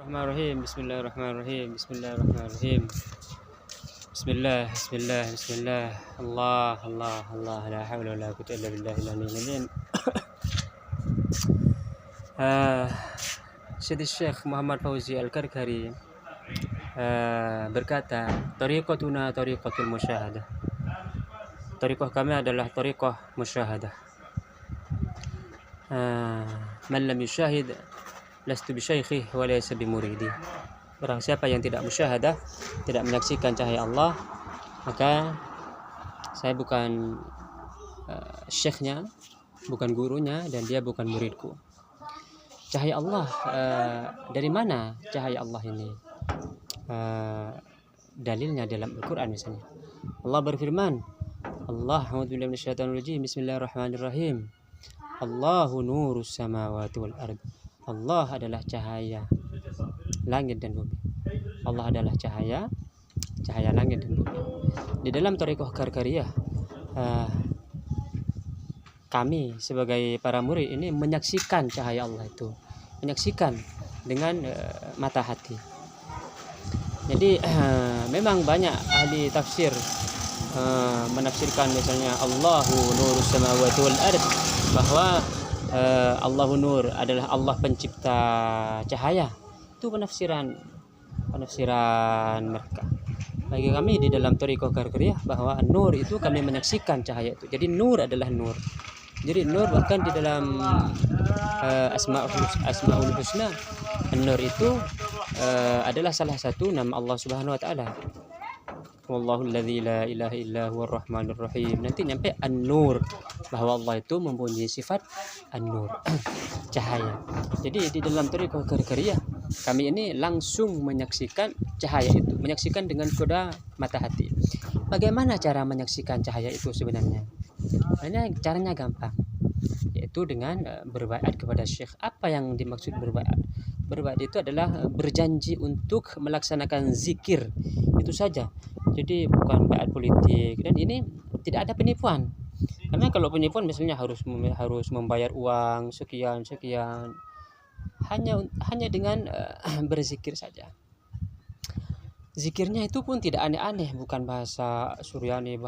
Bismillahirrahmanirrahim. Bismillahirrahmanirrahim. Bismillahirrahmanirrahim. Bismillah. Allah. La haula wala quwwata illa billahil aliyyil azim. Syekh Syekh Muhammad Fauzi Al-Karkari berkata, "Tariqatuna tariqatul musyahadah." Tariqah kami adalah tariqah musyahadah. Man lam yusyahid lastu bisyaikhi wa laysa bimuridi. Barang siapa yang tidak musyahadah, tidak menyaksikan cahaya Allah, maka saya bukan syekhnya, bukan gurunya, dan dia bukan muridku. Cahaya Allah, dari mana cahaya Allah ini? Dalilnya dalam Al-Quran misalnya. Allah berfirman, a'udzubillahi minasyaitonir rajim. Bismillahirrahmanirrahim. Allahu nurus samawati wal ard. Allah adalah cahaya langit dan bumi. Allah adalah cahaya langit dan bumi. Di dalam Thariqah Karkariyah, kami sebagai para murid ini menyaksikan cahaya Allah itu, menyaksikan dengan mata hati. Jadi memang banyak ahli tafsir menafsirkan misalnya Allahu nurus samawati wal ard, bahwa Allahu nur adalah Allah pencipta cahaya. Itu penafsiran mereka. Bagi kami di dalam Thariqah Karkariyah, bahwa nur itu kami menyaksikan cahaya itu. Jadi nur adalah nur. Jadi nur bahkan di dalam Asmaul Husna, nur itu adalah salah satu nama Allah Subhanahu wa taala. Wallahu alladzi la ilaha illa huwar rahmanur rahim. Nanti nyampe an-nur, bahwa Allah itu mempunyai sifat an-nur, cahaya. Jadi di dalam Thariqah Karkariyah, kami ini langsung menyaksikan cahaya itu, menyaksikan dengan kedua mata hati. Bagaimana cara menyaksikan cahaya itu sebenarnya? Caranya gampang, yaitu dengan berbaiat kepada syekh. Apa yang dimaksud berbaiat? Berbaiat itu adalah berjanji untuk melaksanakan zikir, itu saja. Jadi bukan baiat politik, dan ini tidak ada penipuan. Karena kalau penipuan misalnya harus membayar uang sekian, hanya dengan berzikir saja. Zikirnya itu pun tidak aneh-aneh, bukan bahasa Suryani,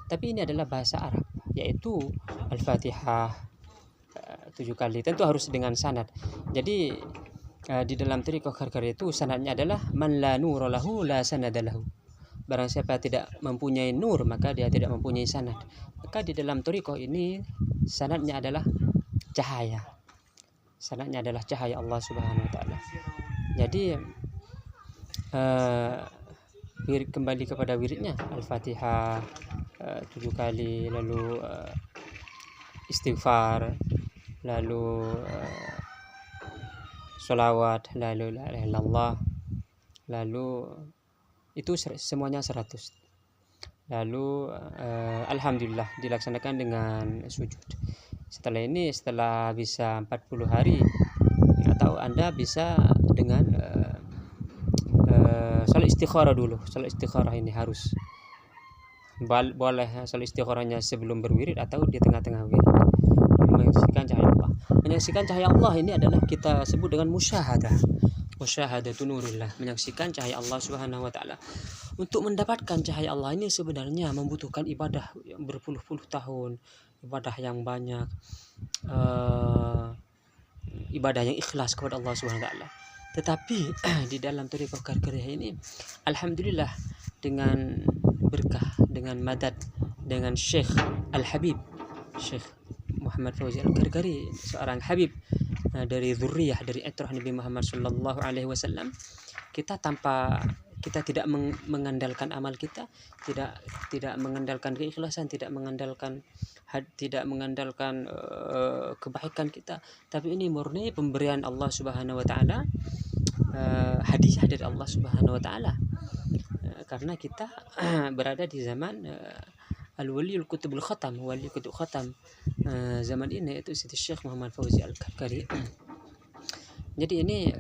tapi ini adalah bahasa Arab, yaitu Al-Fatihah 7 kali. Tentu harus dengan sanad. Jadi di dalam Thariqah Karkariyah itu sanadnya adalah man la nura lahu la sanada lahu. Barang siapa tidak mempunyai nur, maka dia tidak mempunyai sanad. Maka di dalam Thariqah ini sanadnya adalah cahaya. Sanadnya adalah cahaya Allah Subhanahu wa taala. Jadi kembali kepada wiridnya, Al-Fatihah 7 kali, lalu istighfar, lalu sholawat, lalu la ilaha illallah, lalu itu semuanya 100. Lalu alhamdulillah dilaksanakan dengan sujud. Setelah bisa 40 hari, atau Anda bisa dengan salat istikharah dulu. Salat istikharah ini harus boleh salat istikharahnya sebelum berwirid atau di tengah-tengah wirid. Menyaksikan cahaya Allah. Menyaksikan cahaya Allah ini adalah kita sebut dengan musyahadah. Musyahadatu nurillah, menyaksikan cahaya Allah Subhanahu wa taala. Untuk mendapatkan cahaya Allah ini sebenarnya membutuhkan ibadah yang berpuluh-puluh tahun, ibadah yang banyak, ibadah yang ikhlas kepada Allah Subhanahu wa taala. Tetapi di dalam Thariqah Karkariyah ini, alhamdulillah, dengan berkah, dengan madad, dengan Syekh Al-Habib, Syekh Muhammad Fauzi Al-Karkari, seorang habib dari dzurriyyah, dari etrah Nabi Muhammad sallallahu alaihi wasallam, kita tidak mengandalkan amal kita, tidak mengandalkan keikhlasan, tidak mengandalkan kebaikan kita, tapi ini murni pemberian Allah Subhanahu wa taala, hadiah dari Allah Subhanahu wa taala. Karena kita berada di zaman Al-Waliyul Qutbul Khatam, Wali Qutb Khatam zaman ini, yaitu Syekh Muhammad Fauzi Al-Karkari. Jadi ini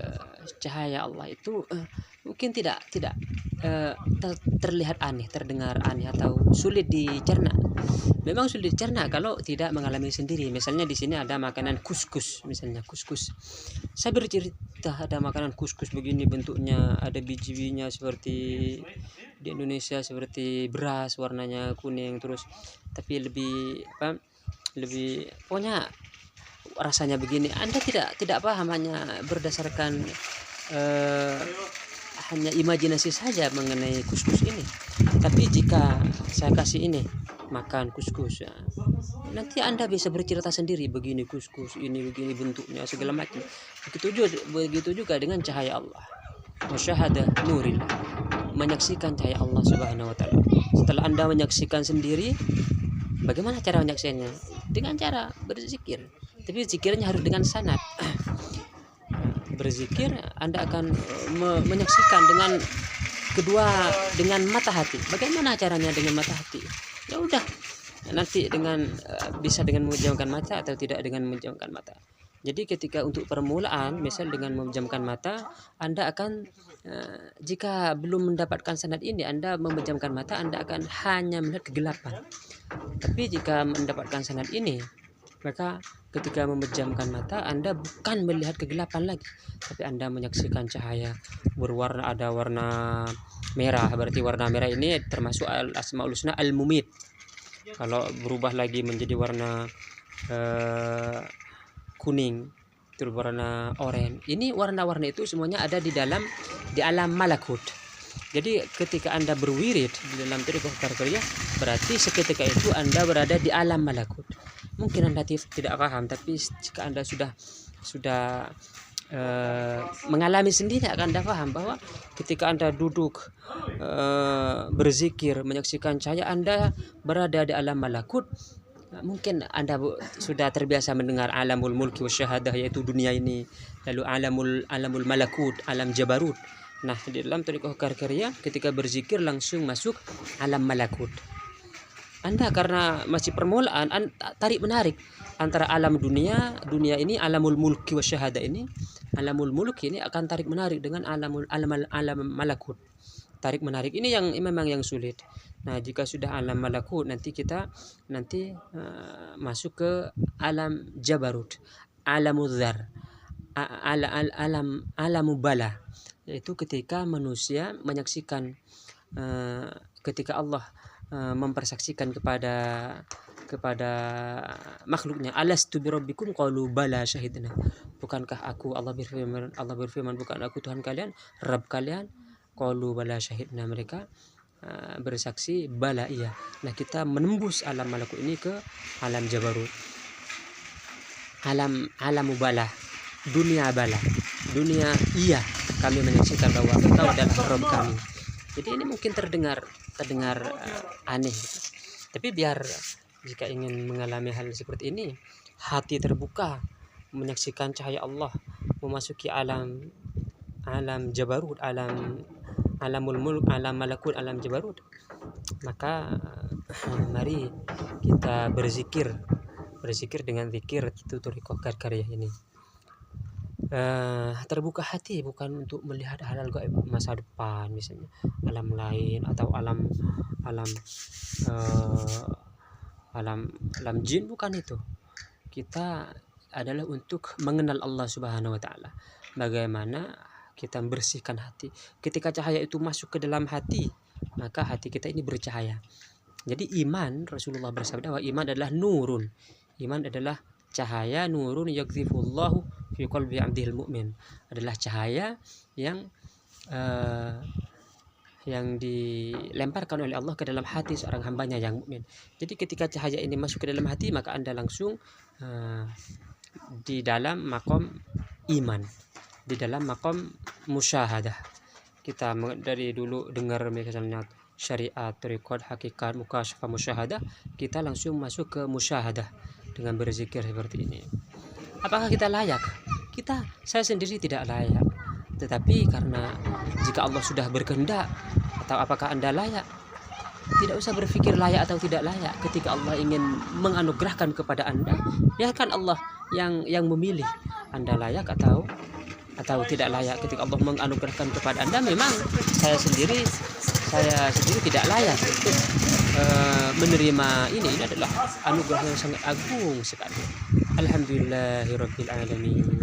cahaya Allah itu mungkin tidak terlihat aneh, terdengar aneh atau sulit dicerna. Memang sulit dicerna kalau tidak mengalami sendiri. Misalnya di sini ada makanan kuskus, misalnya kuskus. Saya bercerita ada makanan kuskus begini bentuknya, ada biji-bijinya seperti di Indonesia seperti beras warnanya kuning terus, tapi lebih pokoknya rasanya begini. Anda tidak paham, hanya berdasarkan hanya imajinasi saja mengenai kuskus ini. Tapi jika saya kasih ini makan kuskus, nanti Anda bisa bercerita sendiri, begini kuskus ini, begini bentuknya segala macam. Begitu juga dengan cahaya Allah. Musyahadah nurillah, menyaksikan cahaya Allah Subhanahu wa taala. Setelah Anda menyaksikan sendiri, bagaimana cara menyaksikannya? Dengan cara berzikir. Tapi zikirnya harus dengan sanad. Berzikir Anda akan menyaksikan dengan mata hati. Bagaimana caranya dengan mata hati? Ya udah, nanti bisa dengan memejamkan mata atau tidak dengan memejamkan mata. Jadi ketika untuk permulaan, misal dengan memejamkan mata, Anda akan jika belum mendapatkan sanad ini, Anda memejamkan mata, Anda akan hanya melihat kegelapan. Tapi jika mendapatkan sanad ini, maka ketika memejamkan mata, Anda bukan melihat kegelapan lagi, tapi Anda menyaksikan cahaya berwarna, ada warna merah. Berarti warna merah ini termasuk al-asmaul husna al-mumit. Kalau berubah lagi menjadi warna kuning, terus warna oranye, ini warna-warna itu semuanya ada di alam malakut. Jadi ketika Anda berwirid di dalam thariqah Qarqariyah, berarti seketika itu Anda berada di alam malakut. Mungkin Anda tidak paham, tapi jika Anda sudah mengalami sendiri akan Anda paham bahwa ketika Anda duduk berzikir, menyaksikan cahaya, Anda berada di alam malakut. Mungkin Anda sudah terbiasa mendengar alamul mulki wasyahadah, yaitu dunia ini, lalu alamul malakut, alam jabarut. Nah, di dalam thariqah Qarqariyah ketika berzikir langsung masuk alam malakut. Anda karena masih permulaan, tarik menarik antara alam dunia ini, alamul mulki wasyahada ini, alamul mulk ini akan tarik menarik dengan alam malakut. Tarik menarik ini yang memang yang sulit. Nah, jika sudah alam malakut, nanti kita masuk ke alam jabarut, alamul dzar, alamul bala, yaitu ketika manusia menyaksikan ketika Allah mempersaksikan kepada makhluknya, alastu birabbikum qalu bala syahidna, bukankah aku, Allah berfirman bukan aku Tuhan kalian, Rabb kalian, qalu bala syahidna, mereka bersaksi bala iya. Nah, kita menembus alam malakut ini ke alam jabarut, alam bala, dunia bala, dunia iya, kami menyaksikan bahwa engkau adalah Rabb kami. Jadi ini mungkin terdengar aneh gitu. Tapi biar jika ingin mengalami hal seperti ini, hati terbuka, menyaksikan cahaya Allah, memasuki alam jabarut, alamul mulk, alam malakut, alam jabarut, maka mari kita berzikir dengan zikir itu thariqah Qarqariyah ini. Terbuka hati bukan untuk melihat hal-hal gaib masa depan, misalnya alam lain atau alam jin, bukan itu. Kita adalah untuk mengenal Allah Subhanahu wa taala. Bagaimana kita membersihkan hati. Ketika cahaya itu masuk ke dalam hati, maka hati kita ini bercahaya. Jadi iman, Rasulullah bersabda bahwa iman adalah nurun. Iman adalah cahaya, nurun yakdzifullahu fi qalbi 'abdihil mu'min, adalah cahaya yang dilemparkan oleh Allah ke dalam hati seorang hambanya yang mukmin. Jadi ketika cahaya ini masuk ke dalam hati, maka Anda langsung di dalam makom iman, di dalam makom musyahadah. Kita dari dulu dengar misalnya syariat, thariqat, hakikat, mukasyafah, musyahadah, kita langsung masuk ke musyahadah dengan berzikir seperti ini. Apakah kita layak? Saya sendiri tidak layak. Tetapi karena jika Allah sudah berkehendak, atau apakah Anda layak? Tidak usah berpikir layak atau tidak layak. Ketika Allah ingin menganugerahkan kepada Anda, biarkan Allah yang memilih Anda layak atau tahu tidak layak ketika Allah menganugerahkan kepada Anda. Memang saya sendiri tidak layak untuk menerima ini adalah anugerah yang sangat agung sekali. Alhamdulillahirabbil alamin.